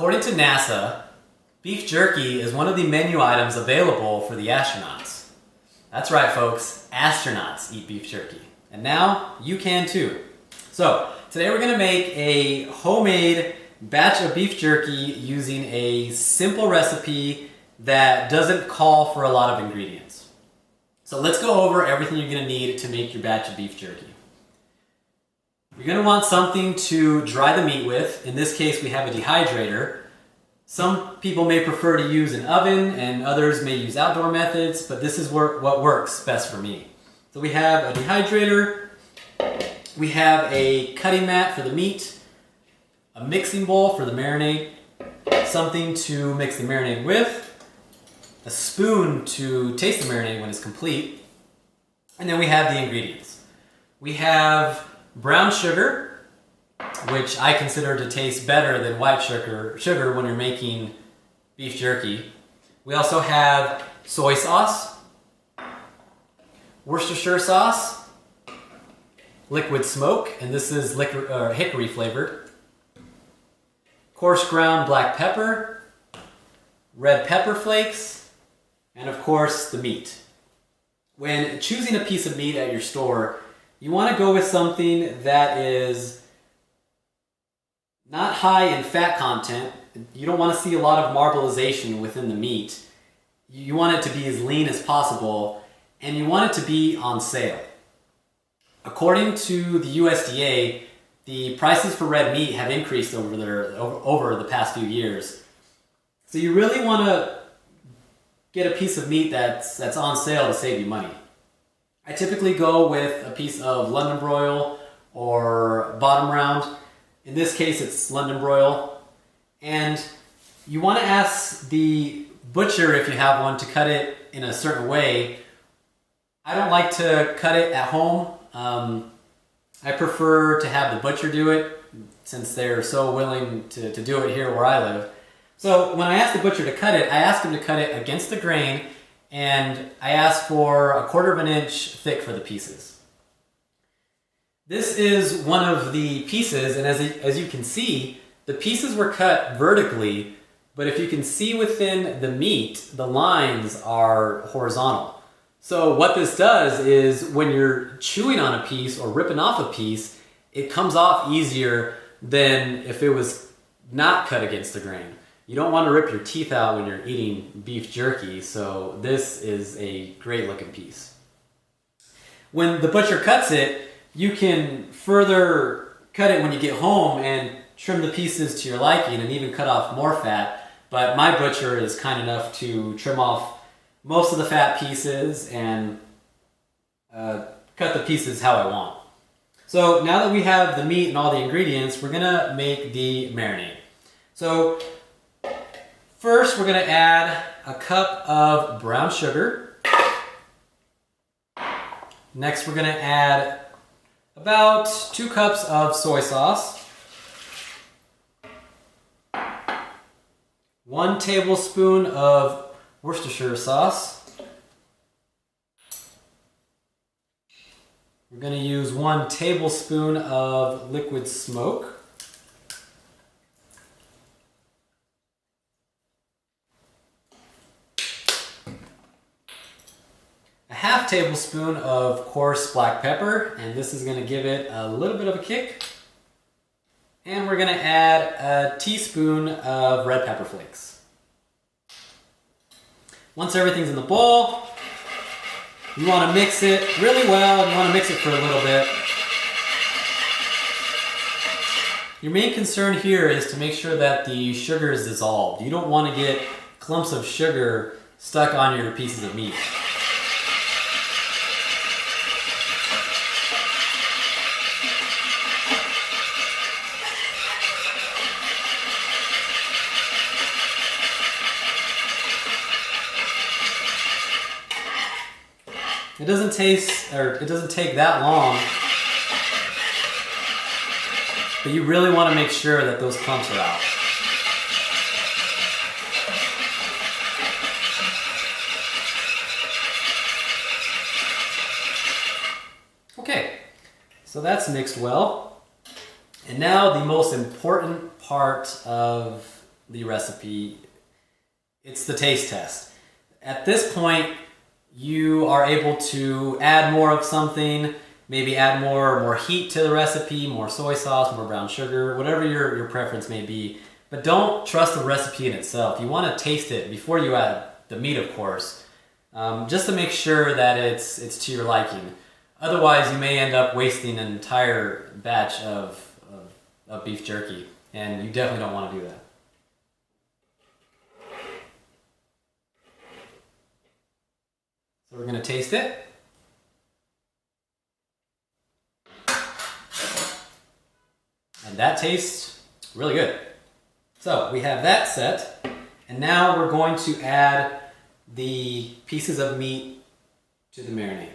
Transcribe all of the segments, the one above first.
According to NASA, beef jerky is one of the menu items available for the astronauts. That's right, folks, astronauts eat beef jerky. And now you can too. So today we're going to make a homemade batch of beef jerky using a simple recipe that doesn't call for a lot of ingredients. So let's go over everything you're going to need to make your batch of beef jerky. You're going to want something to dry the meat with. In this case, we have a dehydrator. Some people may prefer to use an oven and others may use outdoor methods, but this is what works best for me. So we have a dehydrator, we have a cutting mat for the meat, a mixing bowl for the marinade, something to mix the marinade with, a spoon to taste the marinade when it's complete, and then we have the ingredients. We have brown sugar, which I consider to taste better than white sugar when you're making beef jerky. We also have soy sauce, Worcestershire sauce, liquid smoke, and this is hickory flavored, coarse ground black pepper, red pepper flakes, and of course the meat. When choosing a piece of meat at your store, you want to go with something that is not high in fat content. You don't want to see a lot of marbleization within the meat. You want it to be as lean as possible, and you want it to be on sale. According to the USDA, the prices for red meat have increased over the past few years. So you really want to get a piece of meat that's on sale to save you money. I typically go with a piece of London broil or bottom round. In this case, it's London broil. And you want to ask the butcher, if you have one, to cut it in a certain way. I don't like to cut it at home. I prefer to have the butcher do it since they're so willing to do it here where I live. So when I ask the butcher to cut it, I ask him to cut it against the grain, and I ask for 1/4 inch thick for the pieces. This is one of the pieces, and as you can see, the pieces were cut vertically, but if you can see within the meat, the lines are horizontal. So what this does is when you're chewing on a piece or ripping off a piece, it comes off easier than if it was not cut against the grain. You don't want to rip your teeth out when you're eating beef jerky, so this is a great looking piece. When the butcher cuts it, you can further cut it when you get home and trim the pieces to your liking and even cut off more fat, but my butcher is kind enough to trim off most of the fat pieces and cut the pieces how I want. So now that we have the meat and all the ingredients, we're gonna make the marinade. So first we're gonna add a cup of brown sugar. Next we're gonna add about 2 cups of soy sauce, 1 tablespoon of Worcestershire sauce. We're going to use 1 tablespoon of liquid smoke. A 1/2 tablespoon of coarse black pepper, and this is going to give it a little bit of a kick. And we're going to add a teaspoon of red pepper flakes. Once everything's in the bowl, you want to mix it really well. You want to mix it for a little bit. Your main concern here is to make sure that the sugar is dissolved. You don't want to get clumps of sugar stuck on your pieces of meat. It doesn't take that long, but you really want to make sure that those clumps are out. Okay, so that's mixed well. And now the most important part of the recipe. It's the taste test. At this point, you are able to add more of something, maybe add more heat to the recipe, more soy sauce, more brown sugar, whatever your preference may be. But don't trust the recipe in itself. You want to taste it before you add the meat, of course, just to make sure that it's to your liking. Otherwise, you may end up wasting an entire batch of beef jerky, and you definitely don't want to do that. So we're going to taste it. And that tastes really good. So we have that set, and now we're going to add the pieces of meat to the marinade.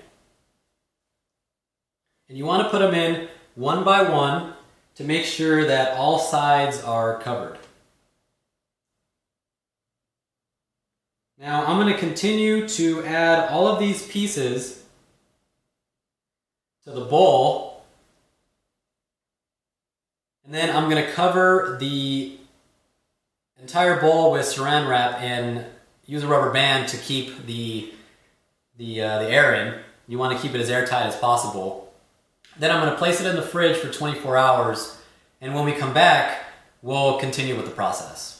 And you want to put them in one by one to make sure that all sides are covered. Now I'm going to continue to add all of these pieces to the bowl, and then I'm going to cover the entire bowl with saran wrap and use a rubber band to keep the air in. You want to keep it as airtight as possible. Then I'm going to place it in the fridge for 24 hours, and when we come back, we'll continue with the process.